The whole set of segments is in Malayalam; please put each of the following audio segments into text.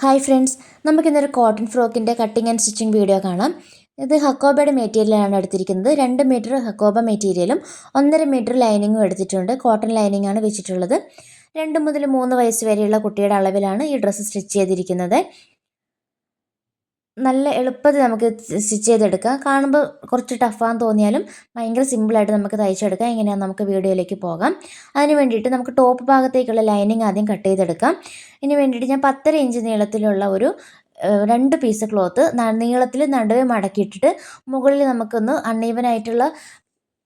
ഹായ് ഫ്രണ്ട്സ്, നമുക്കിന്നൊരു കോട്ടൺ ഫ്രോക്കിൻ്റെ കട്ടിങ് ആൻഡ് സ്റ്റിച്ചിങ് വീഡിയോ കാണാം. ഇത് ഹക്കോബയുടെ മെറ്റീരിയലാണ് എടുത്തിരിക്കുന്നത്. 2 മീറ്റർ ഹക്കോബ മെറ്റീരിയലും 1.5 മീറ്റർ ലൈനിങ്ങും എടുത്തിട്ടുണ്ട്. കോട്ടൺ ലൈനിങ് ആണ് വെച്ചിട്ടുള്ളത്. 2 മുതൽ 3 വയസ്സ് വരെയുള്ള കുട്ടിയുടെ അളവിലാണ് ഈ ഡ്രസ്സ് സ്റ്റിച്ച് ചെയ്തിരിക്കുന്നത്. നല്ല എളുപ്പത്തിൽ നമുക്ക് സ്റ്റിച്ച് ചെയ്തെടുക്കാം. കാണുമ്പോൾ കുറച്ച് ടഫാന്ന് തോന്നിയാലും ഭയങ്കര സിമ്പിളായിട്ട് നമുക്ക് തയ്ച്ചെടുക്കാം. എങ്ങനെയാണെന്ന് നമുക്ക് വീഡിയോയിലേക്ക് പോകാം. അതിന് വേണ്ടിയിട്ട് നമുക്ക് ടോപ്പ് ഭാഗത്തേക്കുള്ള ലൈനിങ് ആദ്യം കട്ട് ചെയ്തെടുക്കാം. ഇതിന് വേണ്ടിയിട്ട് ഞാൻ 10.5 ഇഞ്ച് നീളത്തിലുള്ള ഒരു 2 പീസ് ക്ലോത്ത് നീളത്തിൽ നടുവേ മടക്കിയിട്ടിട്ട് മുകളിൽ നമുക്കൊന്ന് അൺഈവനായിട്ടുള്ള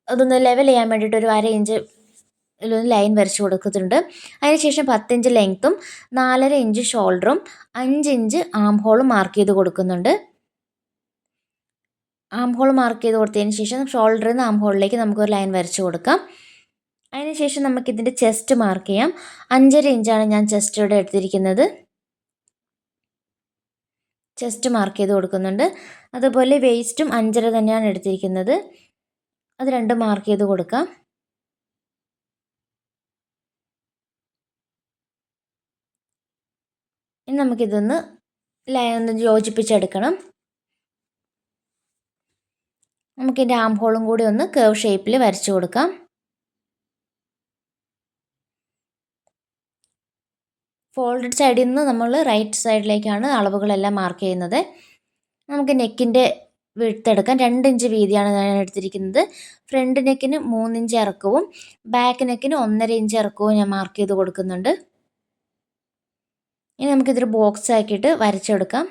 അതൊന്ന് ലെവൽ ചെയ്യാൻ വേണ്ടിയിട്ട് ഒരു 1/2 ഇഞ്ച് ലൈൻ വരച്ച് കൊടുക്കുന്നുണ്ട്. അതിനുശേഷം 10 ഇഞ്ച് ലെങ്ത്തും 4.5 ഇഞ്ച് ഷോൾഡറും 5 ഇഞ്ച് ആം ഹോളും മാർക്ക് ചെയ്ത് കൊടുക്കുന്നുണ്ട്. ആം ഹോൾ മാർക്ക് ചെയ്ത് കൊടുത്തതിന് ശേഷം ഷോൾഡറിൽ നിന്ന് ആം ഹോളിലേക്ക് നമുക്കൊരു ലൈൻ വരച്ച് കൊടുക്കാം. അതിനുശേഷം നമുക്കിതിൻ്റെ ചെസ്റ്റ് മാർക്ക് ചെയ്യാം. 5.5 ഇഞ്ചാണ് ഞാൻ ചെസ്റ്റ് ഇവിടെ എടുത്തിരിക്കുന്നത്. ചെസ്റ്റ് മാർക്ക് ചെയ്ത് കൊടുക്കുന്നുണ്ട്. അതുപോലെ വേസ്റ്റും 5.5 തന്നെയാണ് എടുത്തിരിക്കുന്നത്. അത് രണ്ടും മാർക്ക് ചെയ്ത് കൊടുക്കാം. ഇനി നമുക്കിതൊന്ന് ഒന്ന് യോജിപ്പിച്ചെടുക്കണം. നമുക്കിതിൻ്റെ ആം ഹോളും കൂടി ഒന്ന് കേർവ് ഷേപ്പിൽ വരച്ചു കൊടുക്കാം. ഫോൾഡഡ് സൈഡിൽ നിന്ന് നമ്മൾ റൈറ്റ് സൈഡിലേക്കാണ് അളവുകളെല്ലാം മാർക്ക് ചെയ്യുന്നത്. നമുക്ക് നെക്കിൻ്റെ വിഡ്ത്ത് എടുക്കാം. 2 ഇഞ്ച് വീതിയാണ് ഞാൻ എടുത്തിരിക്കുന്നത്. ഫ്രണ്ട് നെക്കിന് 3 ഇഞ്ച് ഇറക്കവും ബാക്ക് നെക്കിന് 1.5 ഇഞ്ച് ഇറക്കവും ഞാൻ മാർക്ക് ചെയ്ത് കൊടുക്കുന്നുണ്ട്. ഇനി നമുക്കിതൊരു ബോക്സ് ആക്കിയിട്ട് വരച്ചെടുക്കാം.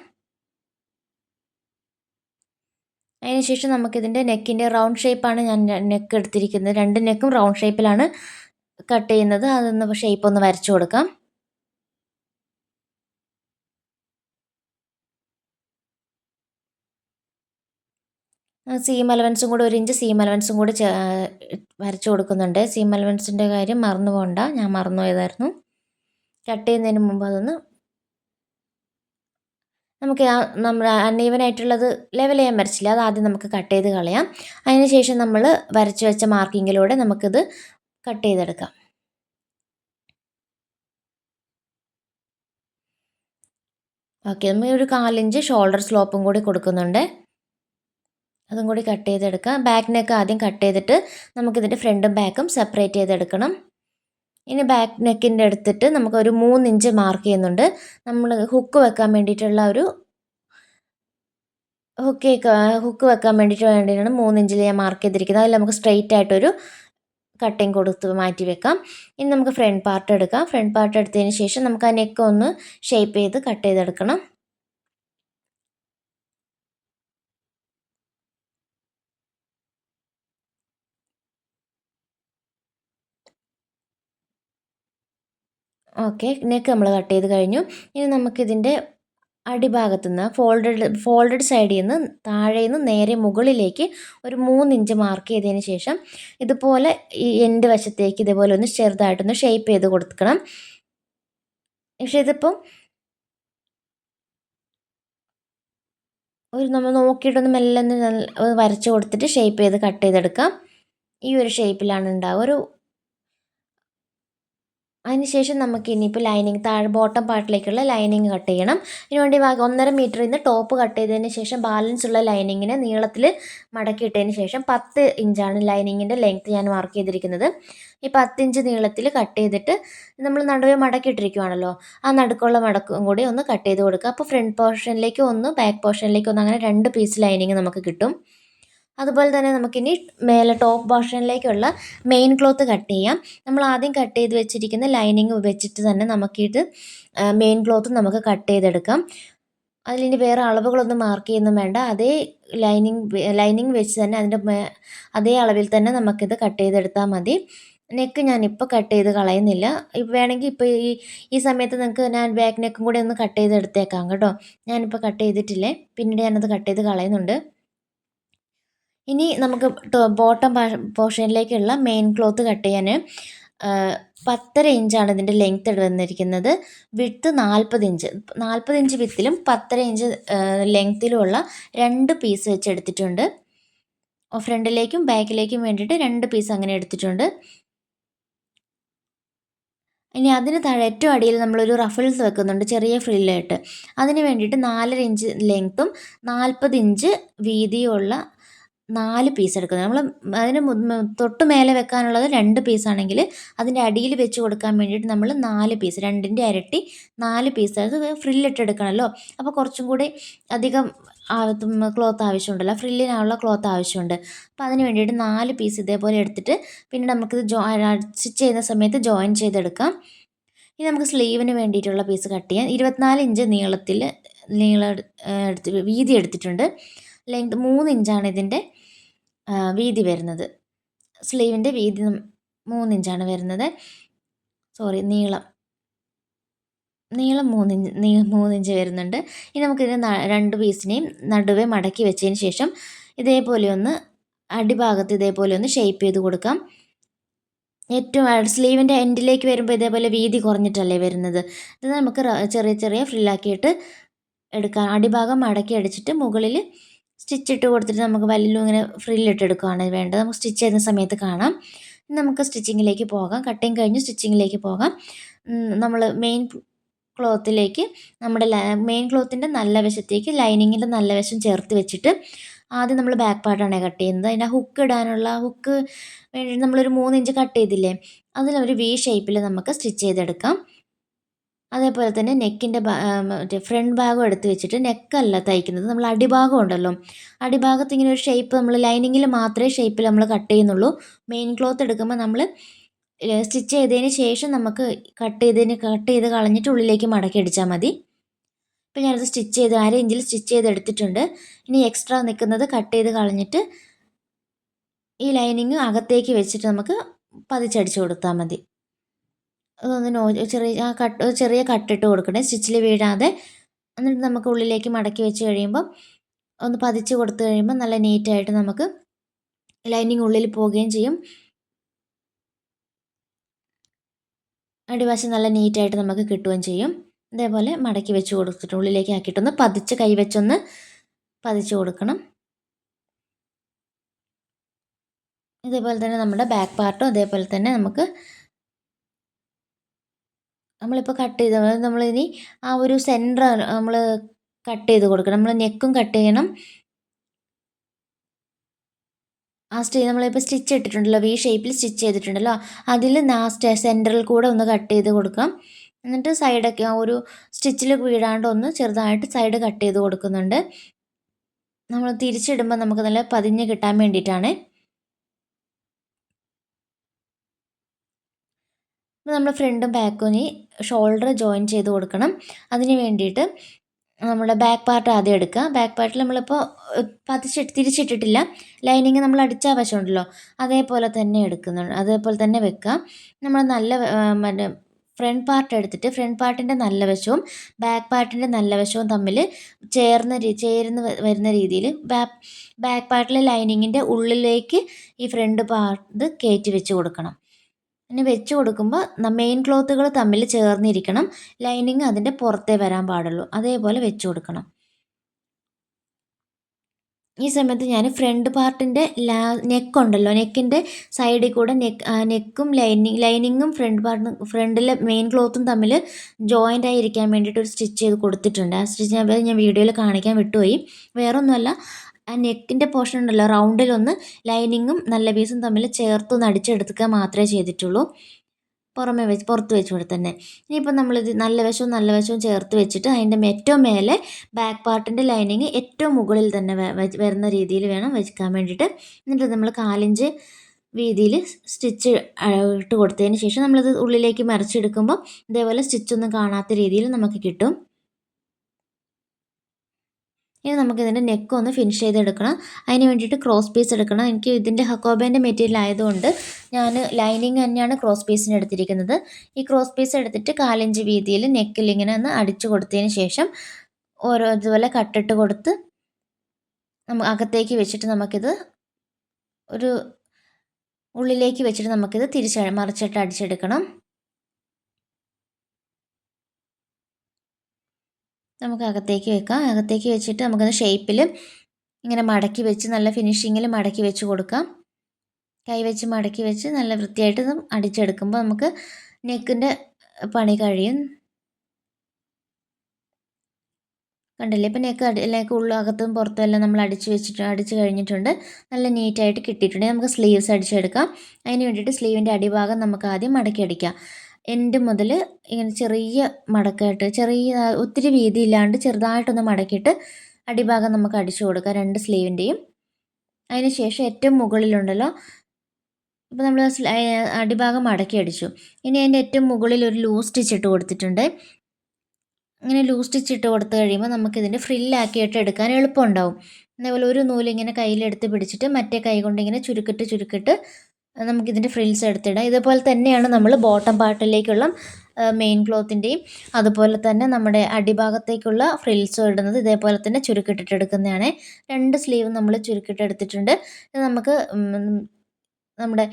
അതിനുശേഷം നമുക്കിതിൻ്റെ നെക്കിൻ്റെ റൗണ്ട് ഷേപ്പാണ് ഞാൻ നെക്ക് എടുത്തിരിക്കുന്നത്. 2 നെക്കും റൗണ്ട് ഷേപ്പിലാണ് കട്ട് ചെയ്യുന്നത്. അതൊന്ന് ഷേപ്പ് ഒന്ന് വരച്ചു കൊടുക്കാം. സീം അലവൻസും കൂടെ 1 ഇഞ്ച് സീം അലവൻസും കൂടെ വരച്ചു കൊടുക്കുന്നുണ്ട്. സീം അലവൻസിൻ്റെ കാര്യം മറന്നു പോകണ്ട, ഞാൻ മറന്നു പോയതായിരുന്നു. കട്ട് ചെയ്യുന്നതിന് മുമ്പ് അതൊന്ന് നമുക്ക് നമ്മൾ അൺഈവനായിട്ടുള്ളത് ലെവൽ ചെയ്യാൻ വരച്ചില്ല, അത് ആദ്യം നമുക്ക് കട്ട് ചെയ്ത് കളയാം. അതിനുശേഷം നമ്മൾ വരച്ച് വെച്ച മാർക്കിങ്ങിലൂടെ നമുക്കിത് കട്ട് ചെയ്തെടുക്കാം. ഓക്കെ, നമ്മൾ ഒരു 1/4 ഇഞ്ച് ഷോൾഡർ സ്ലോപ്പും കൂടി കൊടുക്കുന്നുണ്ട്. അതും കൂടി കട്ട് ചെയ്തെടുക്കാം. ബാക്ക് നെക്ക് ആദ്യം കട്ട് ചെയ്തിട്ട് നമുക്കിതിൻ്റെ ഫ്രണ്ടും ബാക്കും സെപ്പറേറ്റ് ചെയ്തെടുക്കണം. ഇനി ബാക്ക് നെക്കിൻ്റെ എടുത്തിട്ട് നമുക്കൊരു 3 ഇഞ്ച് മാർക്ക് ചെയ്യുന്നുണ്ട്. നമ്മൾ ഹുക്ക് വെക്കാൻ വേണ്ടിയിട്ടുള്ള ഒരു ഹുക്ക് വെക്കാൻ വേണ്ടിയിട്ടാണ് 3 ഇഞ്ചിൽ ഞാൻ മാർക്ക് ചെയ്തിരിക്കുന്നത്. അതിൽ നമുക്ക് സ്ട്രെയിറ്റ് ആയിട്ടൊരു കട്ടിങ് കൊടുത്ത് മാറ്റി വെക്കാം. ഇനി നമുക്ക് ഫ്രണ്ട് പാർട്ട് എടുക്കാം. ഫ്രണ്ട് പാർട്ട് എടുത്തതിന് ശേഷം നമുക്ക് ആ നെക്ക് ഒന്ന് ഷേപ്പ് ചെയ്ത് കട്ട് ചെയ്തെടുക്കണം. ഓക്കെ, നെക്ക് നമ്മൾ കട്ട് ചെയ്ത് കഴിഞ്ഞു. ഇനി നമുക്കിതിൻ്റെ അടിഭാഗത്തു നിന്ന് ഫോൾഡഡ് സൈഡിൽ നിന്ന് താഴെ നിന്ന് നേരെ മുകളിലേക്ക് ഒരു 3 ഇഞ്ച് മാർക്ക് ചെയ്തതിന് ശേഷം ഇതുപോലെ ഈ എൻഡ് വശത്തേക്ക് ഇതുപോലെ ഒന്ന് ചെറുതായിട്ടൊന്ന് ഷേപ്പ് ചെയ്ത് കൊടുക്കണം. പക്ഷേ ഇതിപ്പം നമ്മൾ നോക്കിയിട്ടൊന്ന് മെല്ലെ വരച്ച് കൊടുത്തിട്ട് ഷേപ്പ് ചെയ്ത് കട്ട് ചെയ്തെടുക്കാം. ഈ ഒരു ഷേപ്പിലാണ് ഉണ്ടാവുക. അതിനുശേഷം നമുക്ക് ഇനിയിപ്പോൾ ലൈനിങ് താഴെ ബോട്ടം പാർട്ടിലേക്കുള്ള ലൈനിങ് കട്ട് ചെയ്യണം. ഇതിനുവേണ്ടി 1.5 മീറ്ററിൽ നിന്ന് ടോപ്പ് കട്ട് ചെയ്തതിന് ശേഷം ബാലൻസ് ഉള്ള ലൈനിങ്ങിനെ നീളത്തിൽ മടക്കിയിട്ടതിന് ശേഷം 10 ഇഞ്ചാണ് ലൈനിങ്ങിൻ്റെ ലെങ്ത്ത് ഞാൻ മാർക്ക് ചെയ്തിരിക്കുന്നത്. ഈ 10 ഇഞ്ച് നീളത്തിൽ കട്ട് ചെയ്തിട്ട് നമ്മൾ നടുവേ മടക്കിയിട്ടിരിക്കുവാണല്ലോ, ആ നടുക്കുള്ള മടക്കും കൂടി ഒന്ന് കട്ട് ചെയ്ത് കൊടുക്കുക. അപ്പോൾ ഫ്രണ്ട് പോർഷനിലേക്ക് ഒന്ന് ബാക്ക് പോർഷനിലേക്ക് ഒന്ന് അങ്ങനെ 2 പീസ് ലൈനിങ് നമുക്ക് കിട്ടും. അതുപോലെ തന്നെ നമുക്കിനി മേലെ ടോപ്പ് പോർഷനിലേക്കുള്ള മെയിൻ ക്ലോത്ത് കട്ട് ചെയ്യാം. നമ്മൾ ആദ്യം കട്ട് ചെയ്ത് വെച്ചിരിക്കുന്ന ലൈനിങ് വെച്ചിട്ട് തന്നെ നമുക്കിത് മെയിൻ ക്ലോത്ത് നമുക്ക് കട്ട് ചെയ്തെടുക്കാം. അതിലിനി വേറെ അളവുകളൊന്നും മാർക്ക് ചെയ്യുന്നും വേണ്ട. അതേ ലൈനിങ് വെച്ച് തന്നെ അതിൻ്റെ അതേ അളവിൽ തന്നെ നമുക്കിത് കട്ട് ചെയ്തെടുത്താൽ മതി. നെക്ക് ഞാനിപ്പോൾ കട്ട് ചെയ്ത് കളയുന്നില്ല. വേണമെങ്കിൽ ഇപ്പോൾ ഈ സമയത്ത് നിങ്ങൾക്ക് ഞാൻ ബാക്ക് നെക്കും കൂടി ഒന്ന് കട്ട് ചെയ്തെടുത്തേക്കാം കേട്ടോ. ഞാനിപ്പോൾ കട്ട് ചെയ്തിട്ടില്ലേ, പിന്നീട് ഞാനത് കട്ട് ചെയ്ത് കളയുന്നുണ്ട്. ഇനി നമുക്ക് ബോട്ടം പോർഷനിലേക്കുള്ള മെയിൻ ക്ലോത്ത് കട്ട് ചെയ്യാൻ 10.5 ഇഞ്ചാണ് ഇതിൻ്റെ ലെങ്ത്ത് വന്നിരിക്കുന്നത്. Width 40 inch. 40 ഇഞ്ച് വിത്തിലും 10.5 ഇഞ്ച് ലെങ്ത്തിലുമുള്ള 2 പീസ് വെച്ച് എടുത്തിട്ടുണ്ട്. ഫ്രണ്ടിലേക്കും ബാക്കിലേക്കും വേണ്ടിയിട്ട് 2 പീസ് അങ്ങനെ എടുത്തിട്ടുണ്ട്. ഇനി അതിന് താഴെ ഏറ്റവും അടിയിൽ നമ്മളൊരു റഫിൾസ് വെക്കുന്നുണ്ട് ചെറിയ ഫ്രില്ലായിട്ട്. അതിന് വേണ്ടിയിട്ട് 4.5 ഇഞ്ച് ലെങ്ത്തും 40 ഇഞ്ച് വീതിയുമുള്ള 4 പീസ് എടുക്കുന്നത്. നമ്മൾ അതിന് തൊട്ട് മേലെ വെക്കാനുള്ളത് 2 പീസാണെങ്കിൽ അതിൻ്റെ അടിയിൽ വെച്ച് കൊടുക്കാൻ വേണ്ടിയിട്ട് നമ്മൾ 4 പീസ്, 2ൻ്റെ ഇരട്ടി 4 പീസ്, അത് ഫ്രില്ലിട്ട് എടുക്കണമല്ലോ. അപ്പോൾ കുറച്ചും കൂടി അധികം ക്ലോത്ത് ആവശ്യമുണ്ടല്ലോ, ഫ്രില്ലിനുള്ള ക്ലോത്ത് ആവശ്യമുണ്ട്. അപ്പോൾ അതിന് വേണ്ടിയിട്ട് 4 പീസ് ഇതേപോലെ എടുത്തിട്ട് പിന്നെ നമുക്കിത് സ്റ്റിച്ച് ചെയ്യുന്ന സമയത്ത് ജോയിൻ ചെയ്തെടുക്കാം. ഇനി നമുക്ക് സ്ലീവിന് വേണ്ടിയിട്ടുള്ള പീസ് കട്ട് ചെയ്യാം. 24 ഇഞ്ച് നീളം വീതി എടുത്തിട്ടുണ്ട്. ലെങ്ത് 3 ഇഞ്ചാണ് ഇതിൻ്റെ വീതി വരുന്നത്. സ്ലീവിൻ്റെ വീതി 3 ഇഞ്ചാണ് വരുന്നത്. നീളം 3 ഇഞ്ച് വരുന്നുണ്ട്. ഇനി നമുക്കിതിന് 2 പീസിനെയും നടുവേ മടക്കി വെച്ചതിന് ശേഷം ഇതേപോലെ ഒന്ന് അടിഭാഗത്ത് ഇതേപോലെ ഒന്ന് ഷേപ്പ് ചെയ്ത് കൊടുക്കാം. ഏറ്റവും സ്ലീവിൻ്റെ എൻഡിലേക്ക് വരുമ്പോൾ ഇതേപോലെ വീതി കുറഞ്ഞിട്ടല്ലേ വരുന്നത്. ഇത് നമുക്ക് ചെറിയ ചെറിയ ഫ്രില്ലാക്കിയിട്ട് എടുക്കാം. അടിഭാഗം മടക്കി അടിച്ചിട്ട് മുകളിൽ സ്റ്റിച്ച് ഇട്ട് കൊടുത്തിട്ട് നമുക്ക് വല്ലും ഇങ്ങനെ ഫ്രില്ലിട്ടെടുക്കുകയാണ് വേണ്ടത്. നമുക്ക് സ്റ്റിച്ച് ചെയ്യുന്ന സമയത്ത് കാണാം. നമുക്ക് സ്റ്റിച്ചിങ്ങിലേക്ക് പോകാം. കട്ടിങ് കഴിഞ്ഞ് സ്റ്റിച്ചിങ്ങിലേക്ക് പോകാം. നമ്മൾ മെയിൻ ക്ലോത്തിലേക്ക് മെയിൻ ക്ലോത്തിൻ്റെ നല്ല വശത്തേക്ക് ലൈനിങ്ങിൻ്റെ നല്ല വശം ചേർത്ത് വെച്ചിട്ട് ആദ്യം നമ്മൾ ബാക്ക് പാർട്ടാണ് കട്ട് ചെയ്യുന്നത്. അതിൻ്റെ ഹുക്ക് ഇടാനുള്ള ഹുക്ക് വേണ്ടി നമ്മളൊരു 3 ഇഞ്ച് കട്ട് ചെയ്തില്ലേ, അതിലൊരു വി ഷേപ്പിൽ നമുക്ക് സ്റ്റിച്ച് ചെയ്തെടുക്കാം. അതേപോലെ തന്നെ നെക്കിൻ്റെ മറ്റേ ഫ്രണ്ട് ഭാഗം എടുത്ത് വെച്ചിട്ട് നെക്കല്ല തയ്ക്കുന്നത്, നമ്മൾ അടിഭാഗം ഉണ്ടല്ലോ, അടിഭാഗത്ത് ഇങ്ങനെ ഒരു ഷേപ്പ് നമ്മൾ ലൈനിങ്ങിൽ മാത്രമേ ഷേപ്പിൽ നമ്മൾ കട്ട് ചെയ്യുന്നുള്ളൂ. മെയിൻ ക്ലോത്ത് എടുക്കുമ്പോൾ നമ്മൾ സ്റ്റിച്ച് ചെയ്തതിന് ശേഷം നമുക്ക് കട്ട് ചെയ്ത് കളഞ്ഞിട്ട് ഉള്ളിലേക്ക് മടക്കി അടിച്ചാൽ മതി. ഇപ്പോൾ ഞാനത് സ്റ്റിച്ച് ചെയ്ത് 1/2 ഇഞ്ചിൽ സ്റ്റിച്ച് ചെയ്തെടുത്തിട്ടുണ്ട്. ഇനി എക്സ്ട്രാ നിൽക്കുന്നത് കട്ട് ചെയ്ത് കളഞ്ഞിട്ട് ഈ ലൈനിങ് അകത്തേക്ക് വെച്ചിട്ട് നമുക്ക് പതിച്ചടിച്ച് കൊടുത്താൽ മതി. അതൊന്ന് ചെറിയ കട്ടിട്ട് കൊടുക്കണേ, സ്റ്റിച്ചിൽ വീഴാതെ. എന്നിട്ട് നമുക്ക് ഉള്ളിലേക്ക് മടക്കി വെച്ച് കഴിയുമ്പം ഒന്ന് പതിച്ച് കൊടുത്തു കഴിയുമ്പോൾ നല്ല നീറ്റായിട്ട് നമുക്ക് ലൈനിങ് ഉള്ളിൽ പോവുകയും ചെയ്യും. അടിവശം നല്ല നീറ്റായിട്ട് നമുക്ക് കിട്ടുകയും ചെയ്യും. ഇതേപോലെ മടക്കി വെച്ച് കൊടുത്തിട്ട് ഉള്ളിലേക്ക് ആക്കിയിട്ടൊന്ന് പതിച്ച് കൈ വെച്ചൊന്ന് പതിച്ച് കൊടുക്കണം. ഇതേപോലെ തന്നെ നമ്മുടെ ബാക്ക് പാർട്ടും അതേപോലെ തന്നെ നമ്മളിപ്പോൾ കട്ട് ചെയ്ത് നമ്മളിനി ആ ഒരു സെൻറ്റർ നമ്മൾ കട്ട് ചെയ്ത് കൊടുക്കണം. നമ്മൾ നെക്കും കട്ട് ചെയ്യണം. ആ നമ്മളിപ്പോൾ സ്റ്റിച്ച് ഇട്ടിട്ടുണ്ടല്ലോ, വി ഷേപ്പിൽ സ്റ്റിച്ച് ചെയ്തിട്ടുണ്ടല്ലോ, അതിൽ സെൻറ്ററിൽ കൂടെ ഒന്ന് കട്ട് ചെയ്ത് കൊടുക്കാം. എന്നിട്ട് സൈഡൊക്കെ ആ ഒരു സ്റ്റിച്ചിൽ വീഴാണ്ട് ഒന്ന് ചെറുതായിട്ട് സൈഡ് കട്ട് ചെയ്ത് കൊടുക്കുന്നുണ്ട്. നമ്മൾ തിരിച്ചിടുമ്പോൾ നമുക്ക് നല്ല പതിഞ്ഞ് കിട്ടാൻ വേണ്ടിയിട്ടാണ്. നമ്മൾ ഫ്രണ്ടും ബാക്കും ഇനി ഷോൾഡർ ജോയിൻ ചെയ്ത് കൊടുക്കണം. അതിന് വേണ്ടിയിട്ട് നമ്മുടെ ബാക്ക് പാർട്ട് ആദ്യം എടുക്കുക. ബാക്ക് പാർട്ടിൽ നമ്മളിപ്പോൾ തിരിച്ചിട്ടിട്ടില്ല, ലൈനിങ് നമ്മൾ അടിച്ച വശമുണ്ടല്ലോ അതേപോലെ തന്നെ അതേപോലെ തന്നെ വെക്കുക. നമ്മൾ നല്ല മറ്റേ ഫ്രണ്ട് പാർട്ട് എടുത്തിട്ട് ഫ്രണ്ട് പാർട്ടിൻ്റെ നല്ല വശവും ബാക്ക് പാർട്ടിൻ്റെ നല്ല വശവും തമ്മിൽ ചേർന്ന് വരുന്ന രീതിയിൽ ബാക്ക് പാർട്ടിലെ ലൈനിങ്ങിൻ്റെ ഉള്ളിലേക്ക് ഈ ഫ്രണ്ട് പാർട്ട് കയറ്റി വെച്ച് കൊടുക്കണം. പിന്നെ വെച്ച് കൊടുക്കുമ്പോൾ മെയിൻ ക്ലോത്തുകൾ തമ്മിൽ ചേർന്നിരിക്കണം, ലൈനിങ് അതിൻ്റെ പുറത്തേ വരാൻ പാടുള്ളൂ, അതേപോലെ വെച്ച് കൊടുക്കണം. ഈ സമയത്ത് ഞാൻ ഫ്രണ്ട് പാർട്ടിൻ്റെ നെക്കുണ്ടല്ലോ, നെക്കിൻ്റെ സൈഡിൽ കൂടെ നെക്കും ലൈനിങ്ങും ഫ്രണ്ടിലെ മെയിൻ ക്ലോത്തും തമ്മിൽ ജോയിൻ്റ് ആയിരിക്കാൻ വേണ്ടിയിട്ട് ഒരു സ്റ്റിച്ച് ചെയ്ത് കൊടുത്തിട്ടുണ്ട്. ആ സ്റ്റിച്ച് ഞാൻ വീഡിയോയിൽ കാണിക്കാൻ വിട്ടുപോയി. വേറൊന്നുമല്ല, ആ നെക്കിൻ്റെ പോർഷൻ ഉണ്ടല്ലോ റൗണ്ടിലൊന്ന് ലൈനിങ്ങും നല്ല പീസും തമ്മിൽ ചേർത്തൊന്ന് അടിച്ചെടുക്കുക മാത്രമേ ചെയ്തിട്ടുള്ളൂ, പുറത്ത് വെച്ചുകൂടെ തന്നെ. ഇനിയിപ്പോൾ നമ്മളിത് നല്ല വശവും ചേർത്ത് വെച്ചിട്ട് അതിൻ്റെ ഏറ്റവും മേലെ ബാക്ക് പാർട്ടിൻ്റെ ലൈനിങ് ഏറ്റവും മുകളിൽ തന്നെ വരുന്ന രീതിയിൽ വേണം വെക്കാൻ വേണ്ടിയിട്ട്. എന്നിട്ട് നമ്മൾ 1/4 ഇഞ്ച് വീതിയിൽ സ്റ്റിച്ച് ഇട്ട് കൊടുത്തതിന് ശേഷം നമ്മളിത് ഉള്ളിലേക്ക് മറിച്ചെടുക്കുമ്പോൾ ഇതേപോലെ സ്റ്റിച്ചൊന്നും കാണാത്ത രീതിയിൽ നമുക്ക് കിട്ടും. ഇനി നമുക്കിതിൻ്റെ നെക്കൊന്ന് ഫിനിഷ് ചെയ്തെടുക്കണം. അതിന് വേണ്ടിയിട്ട് ക്രോസ് പീസ് എടുക്കണം. എനിക്ക് ഇതിൻ്റെ ഹക്കോബേൻ്റെ മെറ്റീരിയൽ ആയതുകൊണ്ട് ഞാൻ ലൈനിങ് തന്നെയാണ് ക്രോസ് പീസിന് എടുത്തിരിക്കുന്നത്. ഈ ക്രോസ് പീസ് എടുത്തിട്ട് 1/4 ഇഞ്ച് വീതിയിൽ നെക്കിൽ ഇങ്ങനെ ഒന്ന് അടിച്ചു കൊടുത്തതിന് ശേഷം ഇതുപോലെ കട്ടിട്ട് കൊടുത്ത് അകത്തേക്ക് വെച്ചിട്ട് നമുക്കിത് ഒരു ഉള്ളിലേക്ക് വെച്ചിട്ട് നമുക്കിത് മറിച്ചിട്ട് അടിച്ചെടുക്കണം. നമുക്ക് അകത്തേക്ക് വെക്കാം. അകത്തേക്ക് വെച്ചിട്ട് നമുക്കത് ഷേപ്പിൽ ഇങ്ങനെ മടക്കി വെച്ച് നല്ല ഫിനിഷിങ്ങിൽ മടക്കി വെച്ച് കൊടുക്കാം. കൈ വെച്ച് മടക്കി വെച്ച് നല്ല വൃത്തിയായിട്ട് അടിച്ചെടുക്കുമ്പോൾ നമുക്ക് നെക്കിൻ്റെ പണി കഴിയും. കണ്ടില്ലേ, ഇപ്പം നെക്ക് ഉള്ളകത്തും പുറത്തും എല്ലാം നമ്മൾ അടിച്ച് കഴിഞ്ഞിട്ടുണ്ട്. നല്ല നീറ്റായിട്ട് കിട്ടിയിട്ടുണ്ട്. നമുക്ക് സ്ലീവ്സ് അടിച്ചെടുക്കാം. അതിന് വേണ്ടിയിട്ട് സ്ലീവിൻ്റെ അടിഭാഗം നമുക്ക് ആദ്യം മടക്കി അടിക്കാം. എൻഡ് മുതൽ ഇങ്ങനെ ചെറിയ മടക്കായിട്ട്, ഒത്തിരി വീതി ഇല്ലാണ്ട് ചെറുതായിട്ടൊന്ന് മടക്കിയിട്ട് അടിഭാഗം നമുക്ക് അടിച്ചു കൊടുക്കാം, രണ്ട് സ്ലീവിൻ്റെയും. അതിന് ശേഷം ഏറ്റവും മുകളിലുണ്ടല്ലോ, ഇപ്പോൾ നമ്മൾ അടിഭാഗം മടക്കി അടിച്ചു. ഇനി അതിൻ്റെ ഏറ്റവും മുകളിൽ ഒരു ലൂസ് സ്റ്റിച്ച് ഇട്ട് കൊടുത്തിട്ടുണ്ട്. ഇങ്ങനെ ലൂസ് സ്റ്റിച്ച് ഇട്ട് കൊടുത്തു കഴിയുമ്പോൾ നമുക്കിതിൻ്റെ ഫ്രില്ലാക്കിയിട്ട് എടുക്കാൻ എളുപ്പമുണ്ടാവും. അതേപോലെ ഒരു നൂലിങ്ങനെ കയ്യിലെടുത്ത് പിടിച്ചിട്ട് മറ്റേ കൈ കൊണ്ട് ഇങ്ങനെ ചുരുക്കിട്ട് നമുക്കിതിൻ്റെ ഫ്രിൽസ് എടുത്തിടാം. ഇതുപോലെ തന്നെയാണ് നമ്മൾ ബോട്ടം പാർട്ടിലേക്കുള്ള മെയിൻ ക്ലോത്തിൻ്റെയും അതുപോലെ തന്നെ നമ്മുടെ അടിഭാഗത്തേക്കുള്ള ഫ്രിൽസും ഇടുന്നത് ഇതേപോലെ തന്നെ ചുരുക്കിട്ടിട്ട് എടുക്കുന്നതാണ്. രണ്ട് സ്ലീവ് നമ്മൾ ചുരുക്കിട്ടെടുത്തിട്ടുണ്ട്. ഇത് നമുക്ക് നമ്മുടെ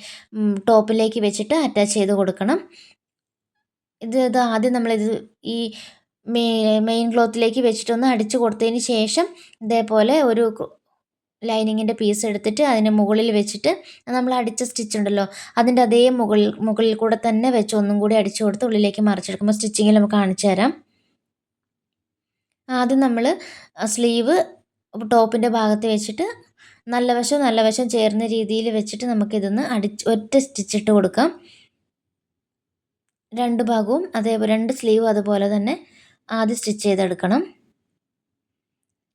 ടോപ്പിലേക്ക് വെച്ചിട്ട് അറ്റാച്ച് ചെയ്ത് കൊടുക്കണം. ഇത് ആദ്യം നമ്മളിത് ഈ മെയിൻ ക്ലോത്തിലേക്ക് വെച്ചിട്ടൊന്ന് അടിച്ചു കൊടുത്തതിന് ശേഷം ഇതേപോലെ ഒരു ലൈനിങ്ങിൻ്റെ പീസ് എടുത്തിട്ട് അതിന് മുകളിൽ വെച്ചിട്ട് നമ്മൾ അടിച്ച സ്റ്റിച്ച് ഉണ്ടല്ലോ അതിൻ്റെ അതേ മുകളിൽ കൂടെ തന്നെ വെച്ച് ഒന്നും കൂടി അടിച്ചു കൊടുത്ത് ഉള്ളിലേക്ക് മറിച്ചെടുക്കുമ്പോൾ സ്റ്റിച്ചിങ്ങിൽ നമുക്ക് കാണിച്ചു തരാം. ആദ്യം നമ്മൾ സ്ലീവ് ടോപ്പിൻ്റെ ഭാഗത്ത് വെച്ചിട്ട് നല്ല വശം ചേർന്ന രീതിയിൽ വെച്ചിട്ട് നമുക്കിതൊന്ന് ഒറ്റ സ്റ്റിച്ചിട്ട് കൊടുക്കാം. രണ്ട് ഭാഗവും അതേപോലെ രണ്ട് സ്ലീവും അതുപോലെ തന്നെ ആദ്യം സ്റ്റിച്ച് ചെയ്തെടുക്കണം.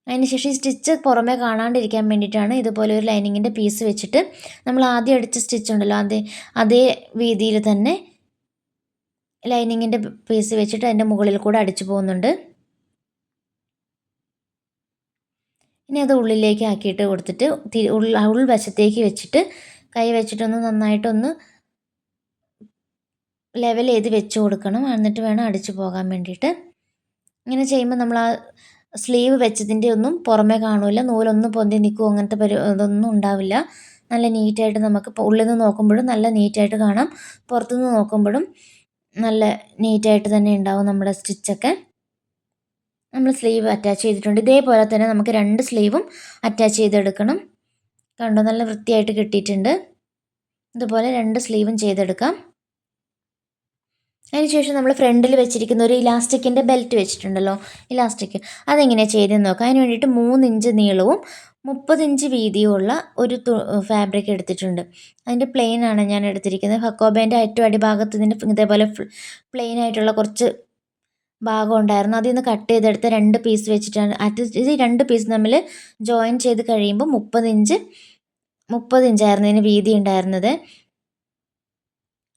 അതിനുശേഷം ഈ സ്റ്റിച്ച് പുറമേ കാണാണ്ടിരിക്കാൻ വേണ്ടിയിട്ടാണ് ഇതുപോലെ ഒരു ലൈനിങ്ങിൻ്റെ പീസ് വെച്ചിട്ട് നമ്മൾ ആദ്യം അടിച്ച സ്റ്റിച്ച് ഉണ്ടല്ലോ അതേ വീതിയിൽ തന്നെ ലൈനിങ്ങിൻ്റെ പീസ് വെച്ചിട്ട് അതിൻ്റെ മുകളിൽ കൂടെ അടിച്ചു പോകുന്നുണ്ട്. ഇനി അത് ഉള്ളിലേക്ക് ആക്കിയിട്ട് കൊടുത്തിട്ട് ഉൾവശത്തേക്ക് വെച്ചിട്ട് കൈ വെച്ചിട്ടൊന്ന് നന്നായിട്ടൊന്ന് ലെവൽ ചെയ്ത് വെച്ച് കൊടുക്കണം. എന്നിട്ട് വേണം അടിച്ചു പോകാൻ വേണ്ടിയിട്ട്. ഇങ്ങനെ ചെയ്യുമ്പോൾ നമ്മൾ ആ സ്ലീവ് വെച്ചതിൻ്റെ ഒന്നും പുറമേ കാണില്ല, നൂലൊന്നും പൊന്തി നിൽക്കുമോ അങ്ങനത്തെ ഇതൊന്നും ഉണ്ടാവില്ല. നല്ല നീറ്റായിട്ട് നമുക്ക് ഉള്ളിൽ നിന്ന് നോക്കുമ്പോഴും നല്ല നീറ്റായിട്ട് കാണാം, പുറത്തുനിന്ന് നോക്കുമ്പോഴും നല്ല നീറ്റായിട്ട് തന്നെ ഉണ്ടാവും നമ്മുടെ സ്റ്റിച്ചൊക്കെ. നമ്മൾ സ്ലീവ് അറ്റാച്ച് ചെയ്തിട്ടുണ്ട്. ഇതേപോലെ തന്നെ നമുക്ക് രണ്ട് സ്ലീവും അറ്റാച്ച് ചെയ്തെടുക്കണം. കണ്ടോ, നല്ല വൃത്തിയായിട്ട് കിട്ടിയിട്ടുണ്ട്. ഇതുപോലെ രണ്ട് സ്ലീവും ചെയ്തെടുക്കാം. അതിനുശേഷം നമ്മൾ ഫ്രണ്ടിൽ വെച്ചിരിക്കുന്ന ഒരു ഇലാസ്റ്റിക്കിൻ്റെ ബെൽറ്റ് വെച്ചിട്ടുണ്ടല്ലോ, ഇലാസ്റ്റിക്, അതെങ്ങനെയാണ് ചെയ്തെന്ന് നോക്കാം. അതിന് വേണ്ടിയിട്ട് 3 ഇഞ്ച് നീളവും 30 ഇഞ്ച് വീതിയുമുള്ള ഒരു ഫാബ്രിക് എടുത്തിട്ടുണ്ട്. അതിൻ്റെ പ്ലെയിൻ ആണ് ഞാൻ എടുത്തിരിക്കുന്നത്. ഹക്കോബേൻ്റെ ഏറ്റവും അടിഭാഗത്ത് ഇതിൻ്റെ ഇതേപോലെ പ്ലെയിൻ ആയിട്ടുള്ള കുറച്ച് ഭാഗം ഉണ്ടായിരുന്നു. അതിൽ നിന്ന് കട്ട് ചെയ്തെടുത്ത് രണ്ട് പീസ് വെച്ചിട്ടാണ് ഇത് രണ്ട് പീസ് തമ്മിൽ ജോയിൻ ചെയ്ത് കഴിയുമ്പോൾ 30 ഇഞ്ചായിരുന്നു ഇതിന് വീതി ഉണ്ടായിരുന്നത്.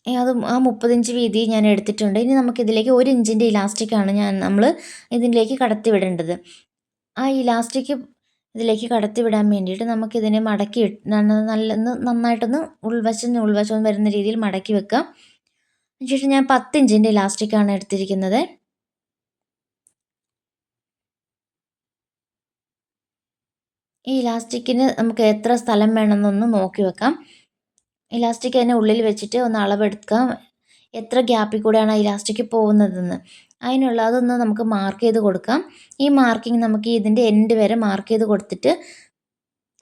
അത് ആ 30 ഇഞ്ച് വീതി ഞാൻ എടുത്തിട്ടുണ്ട്. ഇനി നമുക്കിതിലേക്ക് 1 ഇഞ്ചിൻ്റെ ഇലാസ്റ്റിക്കാണ് നമ്മൾ ഇതിലേക്ക് കടത്തി വിടേണ്ടത്. ആ ഇലാസ്റ്റിക് ഇതിലേക്ക് കടത്തി വിടാൻ വേണ്ടിയിട്ട് നമുക്കിതിനെ മടക്കി നന്നായിട്ടൊന്ന് ഉൾവശം വരുന്ന രീതിയിൽ മടക്കി വെക്കാം. അതിനുശേഷം ഞാൻ 10 ഇഞ്ചിൻ്റെ ഇലാസ്റ്റിക്കാണ് എടുത്തിരിക്കുന്നത്. ഈ ഇലാസ്റ്റിക്കിന് നമുക്ക് എത്ര സ്ഥലം വേണമെന്നൊന്ന് നോക്കി വെക്കാം. ഇലാസ്റ്റിക് അതിനെ ഉള്ളിൽ വെച്ചിട്ട് ഒന്ന് അളവെടുക്കാം, എത്ര ഗ്യാപ്പിൽ കൂടെയാണ് ആ ഇലാസ്റ്റിക് പോകുന്നതെന്ന്. അതൊന്ന് നമുക്ക് മാർക്ക് ചെയ്ത് കൊടുക്കാം. ഈ മാർക്കിങ് നമുക്ക് ഇതിൻ്റെ എൻഡ് വരെ മാർക്ക് ചെയ്ത് കൊടുത്തിട്ട്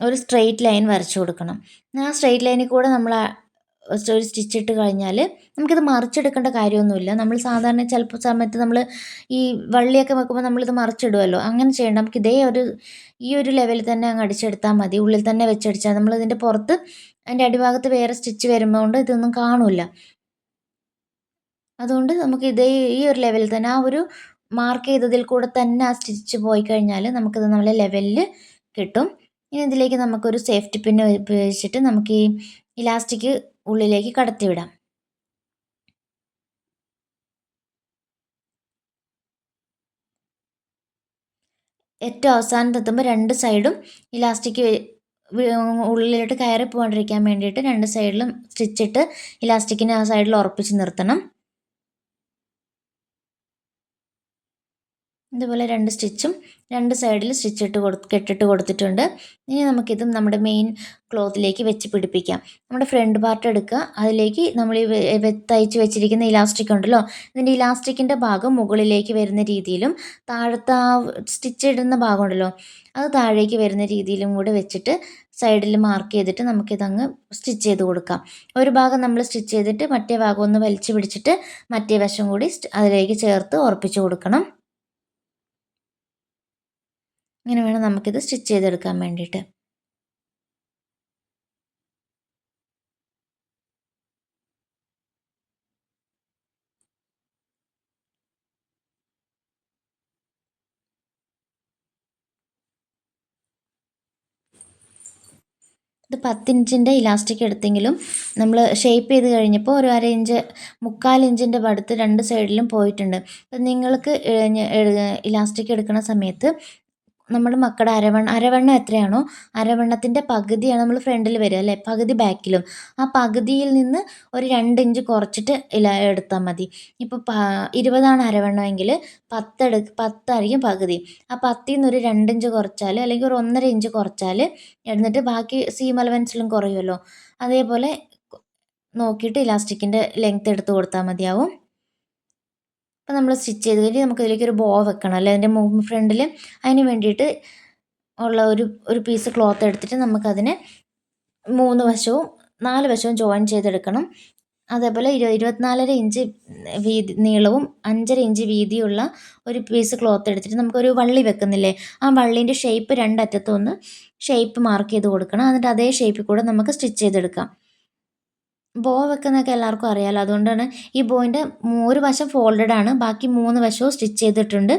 ഒരു സ്ട്രെയിറ്റ് ലൈൻ വരച്ചു കൊടുക്കണം. ആ സ്ട്രെയിറ്റ് ലൈനിൽ കൂടെ നമ്മൾ ഒരു സ്റ്റിച്ച് ഇട്ട് കഴിഞ്ഞാൽ നമുക്കിത് മറിച്ചെടുക്കേണ്ട കാര്യമൊന്നുമില്ല. നമ്മൾ സാധാരണ ചിലപ്പോൾ സമയത്ത് നമ്മൾ ഈ വള്ളിയൊക്കെ വെക്കുമ്പോൾ നമ്മളിത് മറിച്ചിടുമല്ലോ, അങ്ങനെ ചെയ്യേണ്ട. നമുക്ക് ഈ ഒരു ലെവലിൽ തന്നെ അങ്ങ് അടിച്ചെടുത്താൽ മതി. ഉള്ളിൽ തന്നെ വെച്ചടിച്ചാൽ നമ്മളിതിൻ്റെ പുറത്ത് അതിൻ്റെ അടിഭാഗത്ത് വേറെ സ്റ്റിച്ച് വരുന്നതുകൊണ്ട് ഇതൊന്നും കാണില്ല. അതുകൊണ്ട് നമുക്ക് ഈ ഒരു ലെവലിൽ തന്നെ ആ ഒരു മാർക്ക് ചെയ്തതിൽ കൂടെ തന്നെ ആ സ്റ്റിച്ച് പോയി കഴിഞ്ഞാൽ നമുക്കിത് നല്ല ലെവലിൽ കിട്ടും. ഇനി ഇതിലേക്ക് നമുക്കൊരു സേഫ്റ്റി പിൻ ഉപയോഗിച്ചിട്ട് നമുക്ക് ഈ ഇലാസ്റ്റിക് ഉള്ളിലേക്ക് കടത്തിവിടാം. ഏറ്റവും അവസാനത്തെത്തുമ്പോൾ രണ്ട് സൈഡും ഇലാസ്റ്റിക് ഉള്ളിലോട്ട് കയറി പോകാണ്ടിരിക്കാൻ വേണ്ടിയിട്ട് രണ്ട് സൈഡിലും സ്റ്റിച്ചിട്ട് ഇലാസ്റ്റിക്കിനെ ആ സൈഡിൽ ഉറപ്പിച്ച് നിർത്തണം. ഇതുപോലെ 2 സ്റ്റിച്ചും 2 സൈഡിൽ കെട്ടിട്ട് കൊടുത്തിട്ടുണ്ട്. ഇനി നമുക്കിതും നമ്മുടെ മെയിൻ ക്ലോത്തിലേക്ക് വെച്ച് പിടിപ്പിക്കാം. നമ്മുടെ ഫ്രണ്ട് പാർട്ട് എടുക്കുക. അതിലേക്ക് നമ്മൾ ഈ തയ്ച്ച് വെച്ചിരിക്കുന്ന ഇലാസ്റ്റിക് ഉണ്ടല്ലോ, ഇതിൻ്റെ ഇലാസ്റ്റിക്കിൻ്റെ ഭാഗം മുകളിലേക്ക് വരുന്ന രീതിയിലും താഴത്തെ ആ സ്റ്റിച്ച് ഇടുന്ന ഭാഗം ഉണ്ടല്ലോ അത് താഴേക്ക് വരുന്ന രീതിയിലും കൂടെ വെച്ചിട്ട് സൈഡിൽ മാർക്ക് ചെയ്തിട്ട് നമുക്കിതങ്ങ് സ്റ്റിച്ച് ചെയ്ത് കൊടുക്കാം. ഒരു ഭാഗം നമ്മൾ സ്റ്റിച്ച് ചെയ്തിട്ട് മറ്റേ ഭാഗം ഒന്ന് വലിച്ചു പിടിച്ചിട്ട് മറ്റേ വശം കൂടി അതിലേക്ക് ചേർത്ത് ഉറപ്പിച്ച് കൊടുക്കണം. ഇങ്ങനെ വേണം നമുക്കിത് സ്റ്റിച്ച് ചെയ്തെടുക്കാൻ വേണ്ടിയിട്ട്. ഇത് 10 ഇഞ്ചിൻ്റെ ഇലാസ്റ്റിക് എടുത്തെങ്കിലും നമ്മൾ ഷേപ്പ് ചെയ്ത് കഴിഞ്ഞപ്പോൾ ഒരു 1/2 ഇഞ്ച് 3/4 ഇഞ്ചിൻ്റെ അടുത്ത് 2 സൈഡിലും പോയിട്ടുണ്ട്. അപ്പം നിങ്ങൾക്ക് ഇലാസ്റ്റിക് എടുക്കുന്ന സമയത്ത് നമ്മുടെ മക്കളുടെ അരവണ്ണം എത്രയാണോ അരവണ്ണത്തിൻ്റെ പകുതിയാണ് നമ്മൾ ഫ്രണ്ടിൽ വരിക അല്ലേ, പകുതി ബാക്കിലും. ആ പകുതിയിൽ നിന്ന് ഒരു 2 ഇഞ്ച് കുറച്ചിട്ട് എടുത്താൽ മതി. ഇപ്പോൾ 20 അരവണ്ണമെങ്കിൽ 10 ആയിരിക്കും പകുതി. ആ 10ൽ നിന്ന് ഒരു 2 ഇഞ്ച് കുറച്ചാൽ അല്ലെങ്കിൽ ഒരു 1.5 ഇഞ്ച് കുറച്ചാൽ എന്നിട്ട് ബാക്കി സീം അലവൻസിലും കുറയുമല്ലോ, അതേപോലെ നോക്കിയിട്ട് ഇലാസ്റ്റിക്കിൻ്റെ ലെങ്ത്ത് എടുത്ത് കൊടുത്താൽ മതിയാവും. അപ്പോൾ നമ്മൾ സ്റ്റിച്ച് ചെയ്ത് കഴിഞ്ഞ് നമുക്കിതിലേക്കൊരു ബോ വെക്കണം അല്ലേ, അതിൻ്റെ ഫ്രണ്ടിൽ. അതിന് വേണ്ടിയിട്ട് ഉള്ള ഒരു പീസ് ക്ലോത്ത് എടുത്തിട്ട് നമുക്കതിനെ 4 വശവും ജോയിൻ ചെയ്തെടുക്കണം. അതേപോലെ 24.5 ഇഞ്ച് നീളവും 5.5 ഇഞ്ച് വീതിയുള്ള ഒരു പീസ് ക്ലോത്ത് എടുത്തിട്ട് നമുക്കൊരു വള്ളി വെക്കുന്നില്ലേ, ആ വള്ളീൻ്റെ ഷേപ്പ് 2 അറ്റത്തും ഒന്ന് ഷേപ്പ് മാർക്ക് ചെയ്ത് കൊടുക്കണം. എന്നിട്ട് അതേ ഷേപ്പിൽ കൂടെ നമുക്ക് സ്റ്റിച്ച് ചെയ്തെടുക്കാം. ബോ വെക്കുന്നതൊക്കെ എല്ലാവർക്കും അറിയാമല്ലോ, അതുകൊണ്ടാണ് ഈ ബോയിൻ്റെ ഒരു വശം ഫോൾഡഡ് ആണ്, ബാക്കി 3 വശവും സ്റ്റിച്ച് ചെയ്തിട്ടുണ്ട്.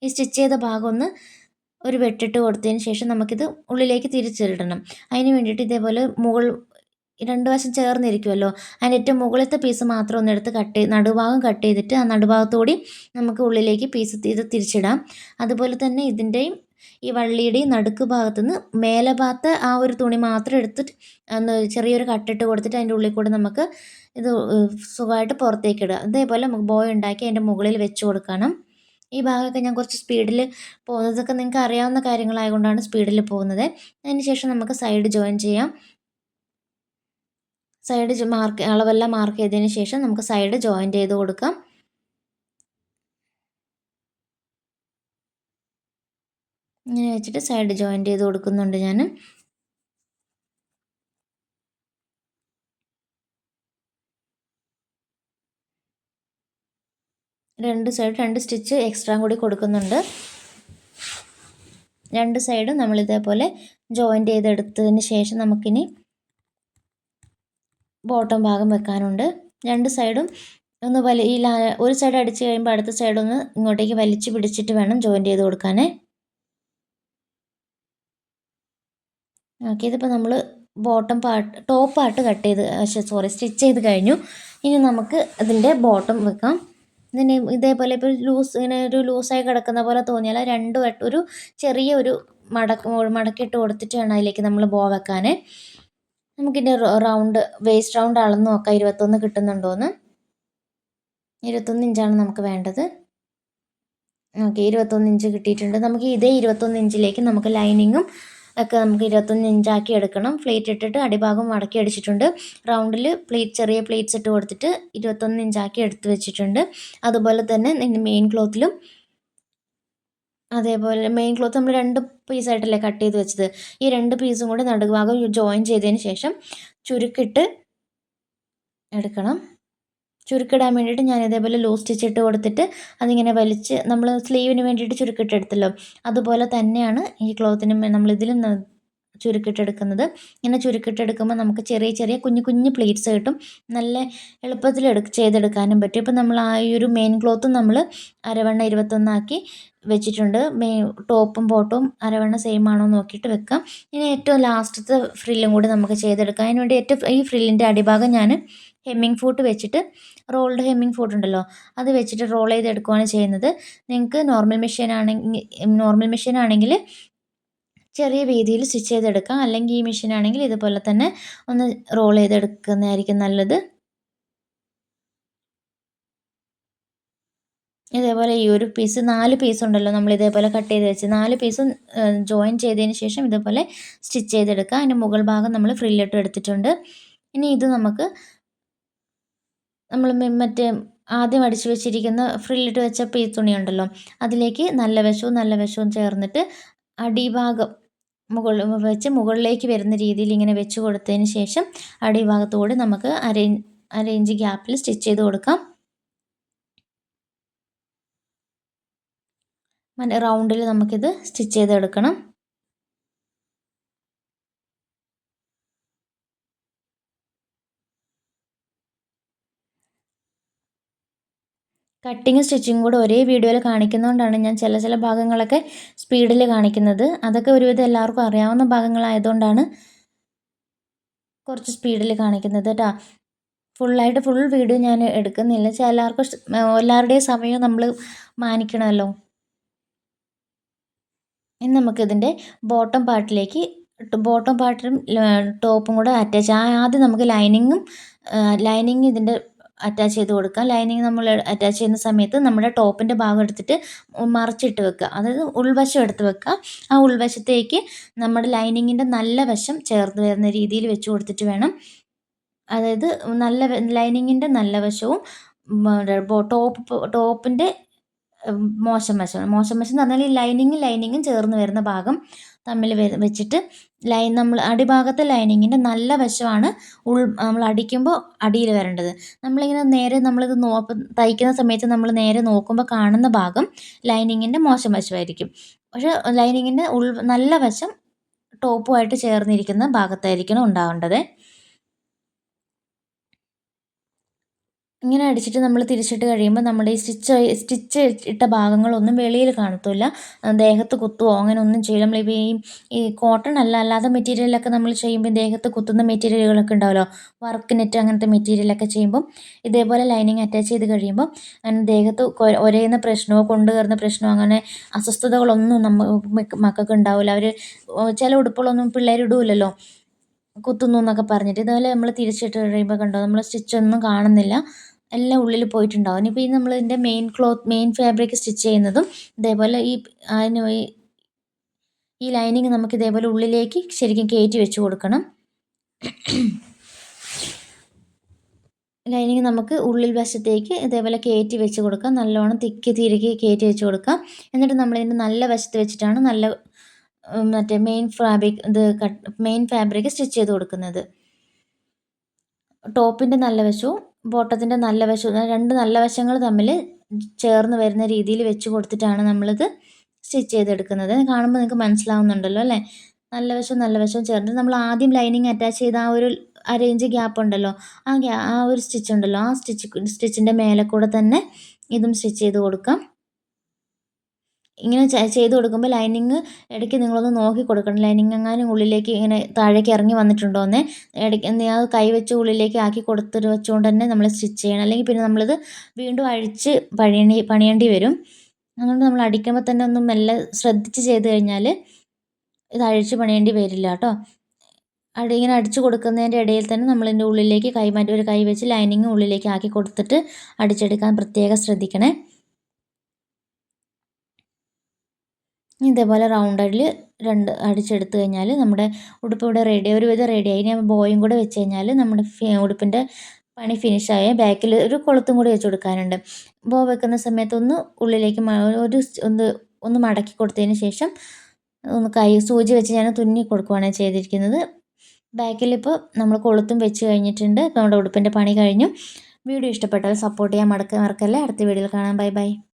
ഈ സ്റ്റിച്ച് ചെയ്ത ഭാഗം ഒന്ന് ഒരു വെട്ടിട്ട് കൊടുത്തതിന് ശേഷം നമുക്കിത് ഉള്ളിലേക്ക് തിരിച്ചിടണം. അതിന് വേണ്ടിയിട്ട് ഇതേപോലെ 2 വശം ചേർന്നിരിക്കുമല്ലോ, അതിൻ്റെ ഏറ്റവും മുകളിലത്തെ പീസ് മാത്രം ഒന്നെടുത്ത് നടുഭാഗം കട്ട് ചെയ്തിട്ട് ആ നടുഭാഗത്തുകൂടി നമുക്ക് ഉള്ളിലേക്ക് ഇത് തിരിച്ചിടാം. അതുപോലെ തന്നെ ഇതിൻ്റെയും ഈ വള്ളിയുടെയും നടുക്ക് ഭാഗത്തുനിന്ന് മേലെ ഭാഗത്ത് ആ ഒരു തുണി മാത്രം എടുത്തിട്ട് ഒന്ന് ചെറിയൊരു കട്ടിട്ട് കൊടുത്തിട്ട് അതിൻ്റെ ഉള്ളിൽ കൂടെ നമുക്ക് ഇത് സുഖമായിട്ട് പുറത്തേക്ക് ഇടുക. അതേപോലെ നമുക്ക് ബോയ് ഉണ്ടാക്കി അതിൻ്റെ മുകളിൽ വെച്ച് കൊടുക്കണം. ഈ ഭാഗമൊക്കെ ഞാൻ കുറച്ച് സ്പീഡിൽ പോകുന്നതൊക്കെ നിങ്ങൾക്ക് അറിയാവുന്ന കാര്യങ്ങളായതുകൊണ്ടാണ് സ്പീഡിൽ പോകുന്നത്. അതിന് ശേഷം നമുക്ക് സൈഡ് ജോയിൻ ചെയ്യാം. സൈഡ് അളവെല്ലാം മാർക്ക് ചെയ്തതിന് ശേഷം നമുക്ക് സൈഡ് ജോയിൻ ചെയ്ത് കൊടുക്കാം. ഇങ്ങനെ വെച്ചിട്ട് സൈഡ് ജോയിൻ ചെയ്ത് കൊടുക്കുന്നുണ്ട് ഞാൻ. രണ്ട് സ്റ്റിച്ച് എക്സ്ട്രാ കൂടി കൊടുക്കുന്നുണ്ട്. 2 സൈഡും നമ്മൾ ഇതേപോലെ ജോയിൻ ചെയ്തെടുത്തതിന് ശേഷം നമുക്കിനി ബോട്ടം ഭാഗം വെക്കാനുണ്ട്. 2 സൈഡും ഒന്ന് ഒരു സൈഡ് അടിച്ച് കഴിയുമ്പോൾ അടുത്ത സൈഡൊന്ന് ഇങ്ങോട്ടേക്ക് വലിച്ചു പിടിച്ചിട്ട് വേണം ജോയിൻ ചെയ്ത് കൊടുക്കാനേ. ഓക്കെ, ഇതിപ്പോൾ നമ്മൾ ടോപ്പ് പാർട്ട് സ്റ്റിച്ച് ചെയ്ത് കഴിഞ്ഞു. ഇനി നമുക്ക് ഇതിൻ്റെ ബോട്ടം വെക്കാം. ഇതേപോലെ ഇപ്പോൾ ഇങ്ങനെ ഒരു ലൂസായി കിടക്കുന്ന പോലെ തോന്നിയാൽ ഒരു ചെറിയ മടക്കിട്ട് കൊടുത്തിട്ട് വേണം അതിലേക്ക് നമ്മൾ ബോ വെക്കാൻ. നമുക്കിൻ്റെ വേസ്റ്റ് റൗണ്ട് അളന്ന് നോക്കാം 21 കിട്ടുന്നുണ്ടോയെന്ന്. 21 ഇഞ്ചാണ് നമുക്ക് വേണ്ടത്. ഓക്കെ, 21 ഇഞ്ച് കിട്ടിയിട്ടുണ്ട്. നമുക്ക് ഇതേ 21 ഇഞ്ചിലേക്ക് നമുക്ക് ലൈനിങ്ങും ഒക്കെ നമുക്ക് 21 ഇഞ്ചാക്കി എടുക്കണം. പ്ലേറ്റ് ഇട്ടിട്ട് അടിഭാഗം മടക്കി അടിച്ചിട്ടുണ്ട്. റൗണ്ടിൽ ചെറിയ പ്ലേറ്റ്സ് ഇട്ട് കൊടുത്തിട്ട് 21 ഇഞ്ചാക്കി എടുത്ത് വെച്ചിട്ടുണ്ട്. അതുപോലെ തന്നെ മെയിൻ ക്ലോത്തിലും അതേപോലെ മെയിൻ ക്ലോത്ത് നമ്മൾ 2 പീസായിട്ടല്ലേ കട്ട് ചെയ്ത് വെച്ചത്. ഈ 2 പീസും കൂടി നടുഭാഗം ജോയിൻ ചെയ്തതിന് ശേഷം ചുരുക്കിട്ട് എടുക്കണം. ചുരുക്കിടാൻ വേണ്ടിയിട്ട് ഞാൻ ഇതേപോലെ ലൂസ് സ്റ്റിച്ച് ഇട്ട് കൊടുത്തിട്ട് അതിങ്ങനെ വലിച്ച് നമ്മൾ സ്ലീവിന് വേണ്ടിയിട്ട് ചുരുക്കിട്ടെടുത്തല്ലോ, അതുപോലെ തന്നെയാണ് ഈ ക്ലോത്തിനും നമ്മളിതിലും ചുരുക്കിട്ടെടുക്കുന്നത്. ഇങ്ങനെ ചുരുക്കിട്ടെടുക്കുമ്പോൾ നമുക്ക് ചെറിയ ചെറിയ കുഞ്ഞു പ്ലീറ്റ്സ് കിട്ടും. നല്ല എളുപ്പത്തിൽ ചെയ്തെടുക്കാനും പറ്റും. ഇപ്പം നമ്മൾ ആ ഒരു മെയിൻ ക്ലോത്തും നമ്മൾ അരവണ്ണ 21 ആക്കി വെച്ചിട്ടുണ്ട്. ടോപ്പും ബോട്ടവും അരവണ്ണ സെയിം ആണോ നോക്കിയിട്ട് വെക്കാം. ഇനി ഏറ്റവും ലാസ്റ്റത്തെ ഫ്രില്ലും കൂടി നമുക്ക് ചെയ്തെടുക്കാം. അതിന് വേണ്ടി ഈ ഫ്രില്ലിൻ്റെ അടിഭാഗം ഞാൻ ഹെമ്മിങ് ഫൂട്ട് വെച്ചിട്ട് റോൾഡ് ഹെമ്മിങ് ഫൂട്ട് ഉണ്ടല്ലോ അത് വെച്ചിട്ട് റോൾ ചെയ്തെടുക്കുകയാണ് ചെയ്യുന്നത്. നിങ്ങൾക്ക് നോർമൽ മെഷീൻ ആണെങ്കിൽ ചെറിയ വീതിയിൽ സ്റ്റിച്ച് ചെയ്തെടുക്കാം. അല്ലെങ്കിൽ ഈ മെഷീൻ ആണെങ്കിൽ ഇതുപോലെ തന്നെ ഒന്ന് റോൾ ചെയ്തെടുക്കുന്നതായിരിക്കും നല്ലത്. ഇതേപോലെ ഈ ഒരു പീസ് 4 പീസ് ഉണ്ടല്ലോ നമ്മൾ ഇതേപോലെ കട്ട് ചെയ്ത് വെച്ച് 4 പീസും ജോയിൻ ചെയ്തതിന് ശേഷം ഇതേപോലെ സ്റ്റിച്ച് ചെയ്തെടുക്കുക. അതിൻ്റെ മുകൾ ഭാഗം നമ്മൾ ഫ്രില്ലിട്ട് എടുത്തിട്ടുണ്ട്. ഇനി ഇത് നമുക്ക് നമ്മൾ മറ്റേ ആദ്യം അടിച്ചു വെച്ചിരിക്കുന്ന ഫ്രില്ലിട്ട് വെച്ച തുണിയുണ്ടല്ലോ അതിലേക്ക് നല്ല വശവും ചേർന്നിട്ട് അടിഭാഗം മുകളിലേക്ക് വരുന്ന രീതിയിൽ ഇങ്ങനെ വെച്ച് കൊടുത്തതിന് ശേഷം അടിഭാഗത്തുകൂടി നമുക്ക് അരയിഞ്ച് ഗ്യാപ്പിൽ സ്റ്റിച്ച് ചെയ്ത് കൊടുക്കാം. റൗണ്ടിൽ നമുക്കിത് സ്റ്റിച്ച് ചെയ്തെടുക്കണം. കട്ടിങ് സ്റ്റിച്ചിങ് കൂടെ ഒരേ വീഡിയോയിൽ കാണിക്കുന്നതുകൊണ്ടാണ് ഞാൻ ചില ഭാഗങ്ങളൊക്കെ സ്പീഡിൽ കാണിക്കുന്നത്. അതൊക്കെ ഒരുവിധം എല്ലാവർക്കും അറിയാവുന്ന ഭാഗങ്ങളായതുകൊണ്ടാണ് കുറച്ച് സ്പീഡിൽ കാണിക്കുന്നത് കേട്ടോ. ഫുൾ വീഡിയോ ഞാൻ എടുക്കുന്നില്ല. എല്ലാവരുടെയും സമയം നമ്മൾ മാനിക്കണമല്ലോ. ഇനി നമുക്കിതിൻ്റെ ബോട്ടം പാർട്ടിലും ടോപ്പും കൂടെ ആദ്യം നമുക്ക് ലൈനിങ് ഇതിൻ്റെ അറ്റാച്ച് ചെയ്ത് കൊടുക്കാം. ലൈനിങ് നമ്മൾ അറ്റാച്ച് ചെയ്യുന്ന സമയത്ത് നമ്മുടെ ടോപ്പിൻ്റെ ഭാഗം എടുത്തിട്ട് മറിച്ചിട്ട് വെക്കുക. അതായത് ഉൾവശം എടുത്ത് വെക്കുക. ആ ഉൾവശത്തേക്ക് നമ്മുടെ ലൈനിങ്ങിൻ്റെ നല്ല വശം ചേർന്ന് വരുന്ന രീതിയിൽ വെച്ച് കൊടുത്തിട്ട് വേണം. അതായത് ലൈനിങ്ങിൻ്റെ നല്ല വശവും ടോപ്പിൻ്റെ മോശം വശം എന്ന് പറഞ്ഞാൽ ഈ ലൈനിങ്ങും ചേർന്ന് വരുന്ന ഭാഗം തമ്മിൽ വെച്ചിട്ട് നമ്മൾ അടിഭാഗത്തെ ലൈനിങ്ങിൻ്റെ നല്ല വശമാണ് നമ്മൾ അടിക്കുമ്പോൾ അടിയിൽ വരേണ്ടത്. നമ്മളിങ്ങനെ നേരെ നമ്മളിത് തയ്ക്കുന്ന സമയത്ത് നമ്മൾ നേരെ നോക്കുമ്പോൾ കാണുന്ന ഭാഗം ലൈനിങ്ങിൻ്റെ മോശം വശമായിരിക്കും. പക്ഷേ ലൈനിങ്ങിൻ്റെ നല്ല വശം ടോപ്പുമായിട്ട് ചേർന്നിരിക്കുന്ന ഭാഗത്തായിരിക്കണം ഉണ്ടാവേണ്ടത്. ഇങ്ങനെ അടിച്ചിട്ട് നമ്മൾ തിരിച്ചിട്ട് കഴിയുമ്പോൾ നമ്മുടെ ഈ സ്റ്റിച്ച് ഇട്ട ഭാഗങ്ങളൊന്നും വെളിയിൽ കാണത്തില്ല. ദേഹത്ത് കുത്തുകയോ അങ്ങനെ ഒന്നും ചെയ്യില്ല. നമ്മളിപ്പോൾ ഈ കോട്ടൺ അല്ലാതെ മെറ്റീരിയലൊക്കെ നമ്മൾ ചെയ്യുമ്പോൾ ദേഹത്ത് കുത്തുന്ന മെറ്റീരിയലുകളൊക്കെ ഉണ്ടാവുമല്ലോ, വർക്ക് നെറ്റ് അങ്ങനത്തെ മെറ്റീരിയലൊക്കെ ചെയ്യുമ്പം ഇതേപോലെ ലൈനിങ് അറ്റാച്ച് ചെയ്ത് കഴിയുമ്പോൾ അങ്ങനെ ദേഹത്ത് ഒരയുന്ന പ്രശ്നമോ കൊണ്ടുകയറുന്ന പ്രശ്നമോ അങ്ങനെ അസ്വസ്ഥതകളൊന്നും മക്കൾക്ക് ഉണ്ടാവില്ല. അവർ ചില ഉടുപ്പുകളൊന്നും പിള്ളേർ ഇടൂലല്ലോ കുത്തുന്നു എന്നൊക്കെ പറഞ്ഞിട്ട്. ഇതുപോലെ നമ്മൾ തിരിച്ചിട്ട് കഴിയുമ്പോൾ കണ്ടോ നമ്മൾ സ്റ്റിച്ചൊന്നും കാണുന്നില്ല, എല്ലാം ഉള്ളിൽ പോയിട്ടുണ്ടാവും. ഇനിയിപ്പോൾ നമ്മൾ ഇതിൻ്റെ മെയിൻ ഫാബ്രിക് സ്റ്റിച്ച് ചെയ്യുന്നതും ഇതേപോലെ ഈ ലൈനിങ് നമുക്ക് ഇതേപോലെ ഉള്ളിലേക്ക് ശരിക്കും കയറ്റി വെച്ച് കൊടുക്കണം. ലൈനിങ് നമുക്ക് ഉള്ളിൽ വശത്തേക്ക് ഇതേപോലെ കയറ്റി വെച്ച് കൊടുക്കാം. നല്ലോണം തിരികെ കയറ്റി വെച്ച് കൊടുക്കാം. എന്നിട്ട് നമ്മളിതിൻ്റെ നല്ല വശത്ത് വെച്ചിട്ടാണ് മറ്റേ മെയിൻ ഫാബ്രിക് സ്റ്റിച്ച് ചെയ്ത് കൊടുക്കുന്നത്. ടോപ്പിൻ്റെ നല്ല വശവും ബോട്ടത്തിൻ്റെ നല്ല വശവും രണ്ട് നല്ല വശങ്ങൾ തമ്മിൽ ചേർന്ന് വരുന്ന രീതിയിൽ വെച്ച് കൊടുത്തിട്ടാണ് നമ്മളിത് സ്റ്റിച്ച് ചെയ്തെടുക്കുന്നത്. കാണുമ്പോൾ നിങ്ങൾക്ക് മനസ്സിലാവുന്നുണ്ടല്ലോ അല്ലേ? നല്ല വശവും ചേർന്ന് നമ്മൾ ആദ്യം ലൈനിങ് അറ്റാച്ച് ചെയ്ത ആ ഒരു അരയിഞ്ച് ഗ്യാപ്പ് ഉണ്ടല്ലോ, ആ ഒരു സ്റ്റിച്ച് ഉണ്ടല്ലോ, ആ സ്റ്റിച്ചിൻ്റെ മേലെ കൂടെ തന്നെ ഇതും സ്റ്റിച്ച് ചെയ്ത് കൊടുക്കാം. ഇങ്ങനെ ചെയ്ത് കൊടുക്കുമ്പോൾ ലൈനിങ് ഇടയ്ക്ക് നിങ്ങളൊന്ന് നോക്കി കൊടുക്കണം. ലൈനിങ് എങ്ങാനും ഉള്ളിലേക്ക് ഇങ്ങനെ താഴേക്ക് ഇറങ്ങി വന്നിട്ടുണ്ടോയെന്ന് ഇടയ്ക്ക് അത് കൈ വെച്ച് ഉള്ളിലേക്ക് ആക്കി വെച്ചുകൊണ്ട് തന്നെ നമ്മൾ സ്റ്റിച്ച് ചെയ്യണം. അല്ലെങ്കിൽ പിന്നെ നമ്മളിത് വീണ്ടും അഴിച്ച് പണിയേണ്ടി വരും. അതുകൊണ്ട് നമ്മൾ അടിക്കുമ്പോൾ തന്നെ ഒന്ന് മെല്ലെ ശ്രദ്ധിച്ച് ചെയ്ത് കഴിഞ്ഞാൽ ഇത് അഴിച്ച് പണിയേണ്ടി വരില്ല കേട്ടോ. ഇങ്ങനെ അടിച്ചു കൊടുക്കുന്നതിൻ്റെ ഇടയിൽ തന്നെ നമ്മളിതിൻ്റെ ഉള്ളിലേക്ക് ഒരു കൈ വെച്ച് ലൈനിങ് ഉള്ളിലേക്ക് ആക്കി കൊടുത്തിട്ട് അടിച്ചെടുക്കാൻ പ്രത്യേകം ശ്രദ്ധിക്കണേ. ഇതേപോലെ റൗണ്ടിൽ അടിച്ചെടുത്ത് കഴിഞ്ഞാൽ നമ്മുടെ ഉടുപ്പ് ഇവിടെ ഒരുവിധം റെഡിയായി. ഇനി ബോയും കൂടെ വെച്ച് കഴിഞ്ഞാൽ നമ്മുടെ ഉടുപ്പിൻ്റെ പണി ഫിനിഷായ. ബാക്കിൽ ഒരു കൊളുത്തും കൂടി വെച്ച് കൊടുക്കാനുണ്ട്. ബോ വെക്കുന്ന സമയത്ത് ഉള്ളിലേക്ക് ഒന്ന് മടക്കി കൊടുത്തതിന് ശേഷം സൂചി വെച്ച് ഞാൻ തുന്നി കൊടുക്കുകയാണ് ചെയ്തിരിക്കുന്നത്. ബാക്കിലിപ്പോൾ നമ്മൾ കൊളുത്തും വെച്ച് കഴിഞ്ഞിട്ടുണ്ട്. ഇപ്പോൾ നമ്മുടെ ഉടുപ്പിൻ്റെ പണി കഴിഞ്ഞു. വീഡിയോ ഇഷ്ടപ്പെട്ടാൽ സപ്പോർട്ട് ചെയ്യാൻ മറക്കല്ലേ. അടുത്ത വീഡിയോയിൽ കാണാം. Bye bye.